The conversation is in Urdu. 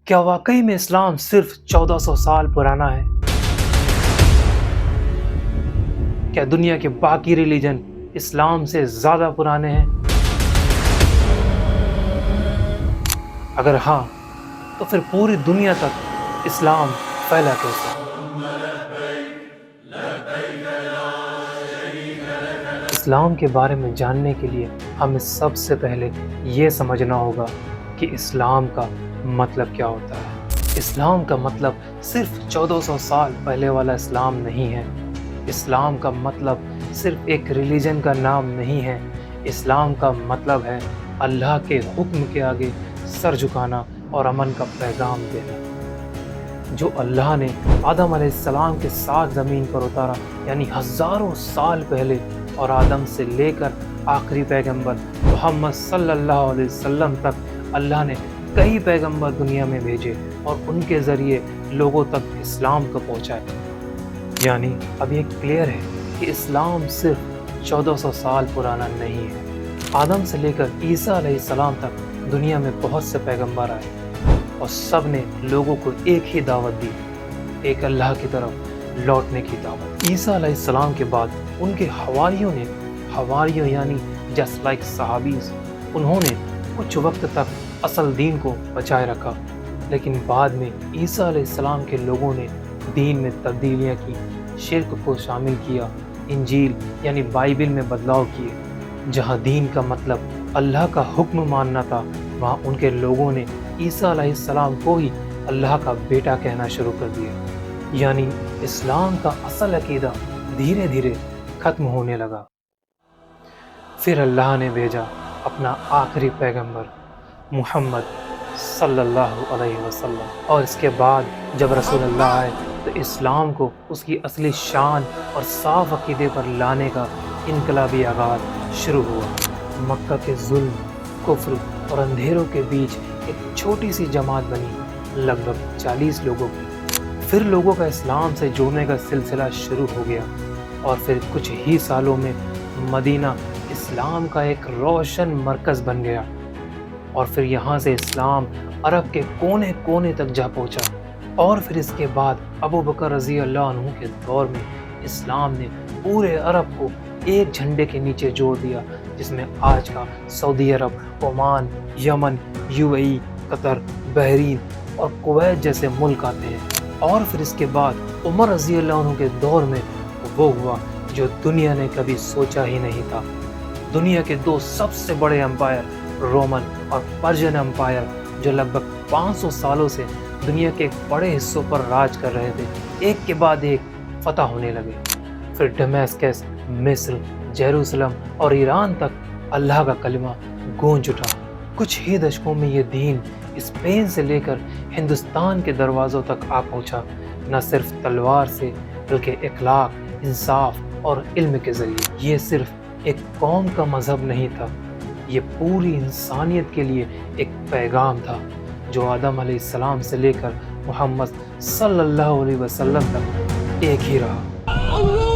کیا واقعی میں اسلام صرف 1400 سال پرانا ہے؟ کیا دنیا کے باقی ریلیجن اسلام سے زیادہ پرانے ہیں؟ اگر ہاں تو پھر پوری دنیا تک اسلام پھیلا کیسے؟ اسلام کے بارے میں جاننے کے لیے ہمیں سب سے پہلے یہ سمجھنا ہوگا کہ اسلام کا مطلب کیا ہوتا ہے۔ اسلام کا مطلب صرف 1400 سال پہلے والا اسلام نہیں ہے۔ اسلام کا مطلب صرف ایک ریلیجن کا نام نہیں ہے۔ اسلام کا مطلب ہے اللہ کے حکم کے آگے سر جھکانا اور امن کا پیغام دینا۔ جو اللہ نے آدم علیہ السلام کے ساتھ زمین پر اتارا، یعنی ہزاروں سال پہلے، اور آدم سے لے کر آخری پیغمبر محمد صلی اللہ علیہ وسلم تک اللہ نے کئی پیغمبر دنیا میں بھیجے اور ان کے ذریعے لوگوں تک اسلام کو پہنچائے۔ یعنی اب یہ کلیئر ہے کہ اسلام صرف 1400 سال پرانا نہیں ہے۔ آدم سے لے کر عیسیٰ علیہ السلام تک دنیا میں بہت سے پیغمبر آئے اور سب نے لوگوں کو ایک ہی دعوت دی، ایک اللہ کی طرف لوٹنے کی دعوت۔ عیسیٰ علیہ السلام کے بعد ان کے حواریوں یعنی جسٹ لائک صحابیز، انہوں نے کچھ وقت تک اصل دین کو بچائے رکھا، لیکن بعد میں عیسیٰ علیہ السلام کے لوگوں نے دین میں تبدیلیاں کی، شرک کو شامل کیا، انجیل یعنی بائبل میں بدلاؤ کیے۔ جہاں دین کا مطلب اللہ کا حکم ماننا تھا، وہاں ان کے لوگوں نے عیسیٰ علیہ السلام کو ہی اللہ کا بیٹا کہنا شروع کر دیا۔ یعنی اسلام کا اصل عقیدہ دھیرے دھیرے ختم ہونے لگا۔ پھر اللہ نے بھیجا اپنا آخری پیغمبر محمد صلی اللہ علیہ وسلم، اور اس کے بعد جب رسول اللہ آئے تو اسلام کو اس کی اصلی شان اور صاف عقیدے پر لانے کا انقلابی آغاز شروع ہوا۔ مکہ کے ظلم، کفر اور اندھیروں کے بیچ ایک چھوٹی سی جماعت بنی، لگ بھگ 40 لوگوں کی۔ پھر لوگوں کا اسلام سے جڑنے کا سلسلہ شروع ہو گیا، اور پھر کچھ ہی سالوں میں مدینہ اسلام کا ایک روشن مرکز بن گیا، اور پھر یہاں سے اسلام عرب کے کونے کونے تک جا پہنچا۔ اور پھر اس کے بعد ابو بکر رضی اللہ عنہ کے دور میں اسلام نے پورے عرب کو ایک جھنڈے کے نیچے جوڑ دیا، جس میں آج کا سعودی عرب، عمان، یمن، UAE، قطر، بحرین اور کویت جیسے ملک آتے ہیں۔ اور پھر اس کے بعد عمر رضی اللہ عنہ کے دور میں وہ ہوا جو دنیا نے کبھی سوچا ہی نہیں تھا۔ دنیا کے 2 سب سے بڑے امپائر، رومن اور پرشین امپائر، جو لگ بھگ 500 سالوں سے دنیا کے بڑے حصوں پر راج کر رہے تھے، ایک کے بعد ایک فتح ہونے لگے۔ پھر ڈمیسکس، مصر، جیروسلم اور ایران تک اللہ کا کلمہ گونج اٹھا۔ کچھ ہی دشکوں میں یہ دین اسپین سے لے کر ہندوستان کے دروازوں تک آ پہنچا، نہ صرف تلوار سے بلکہ اخلاق، انصاف اور علم کے ذریعے۔ یہ صرف ایک قوم کا مذہب نہیں تھا، یہ پوری انسانیت کے لیے ایک پیغام تھا جو آدم علیہ السلام سے لے کر محمد صلی اللہ علیہ وسلم تک ایک ہی رہا۔